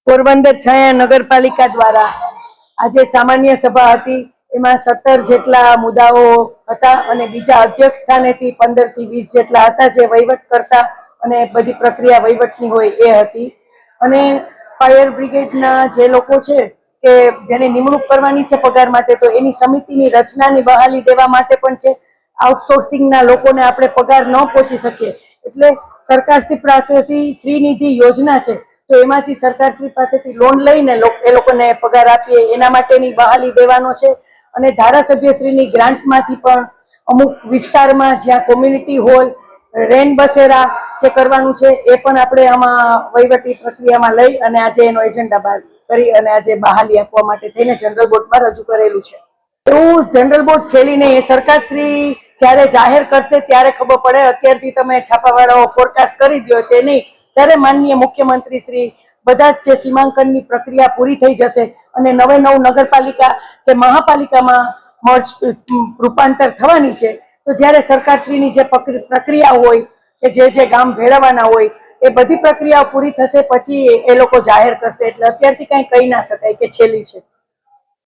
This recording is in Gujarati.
પોરબંદર છાયા નગરપાલિકા દ્વારા આજે સામાન્ય સભા હતી। એમાં 17 જેટલા મુદ્દાઓ હતા અને બીજા અધ્યક્ષ સ્થાનેથી 15 થી 20 જેટલા હતા જે વહીવટ કરતા અને બધી પ્રક્રિયા વહીવટની હોય એ હતી। અને ફાયર બ્રિગેડના જે લોકો છે કે જેને નિમણૂક કરવાની છે પગાર માટે, તો એની સમિતિની રચનાની બહાલી દેવા માટે પણ છે। આઉટસોર્સિંગના લોકોને આપણે પગાર ન પહોંચી શકીએ એટલે સરકારશ્રી પાસેથી શ્રીનિધિ યોજના છે, તો એમાંથી સરકારશ્રી પાસેથી લોન લઈને એ લોકોને પગાર આપીએ એના માટેની બહાલી દેવાનો છે। અને ધારાસભ્યશ્રીની ગ્રાન્ટમાંથી પણ અમુક વિસ્તારમાં જ્યાં કોમ્યુનિટી હોલ, રેન બસેરા જે કરવાનું છે એ પણ આપણે આમાં વહીવટી પ્રક્રિયામાં લઈ અને આજે એનો એજન્ડા બહાર કરી અને આજે બહાલી આપવા માટે થઈને જનરલ બોર્ડમાં રજૂ કરેલું છે। એવું જનરલ બોર્ડ છેલ્લી નહીં, એ સરકારશ્રી જ્યારે જાહેર કરશે ત્યારે ખબર પડે। અત્યારથી તમે છાપાવાળાઓ ફોરકાસ્ટ કરી દો તે નહીં, જ્યારે માનનીય મુખ્યમંત્રી શ્રી બધા જ જે સીમાંકનની પ્રક્રિયા પૂરી થઈ જશે અને 9 નગરપાલિકા જે મહાપાલિકામાં રૂપાંતર થવાની છે, તો જ્યારે સરકારશ્રીની જે પ્રક્રિયા હોય કે જે ગામ ભેળવવાના હોય એ બધી પ્રક્રિયાઓ પૂરી થશે પછી એ લોકો જાહેર કરશે। એટલે અત્યારથી કાંઈ કહી ના શકાય કે છેલ્લી છે।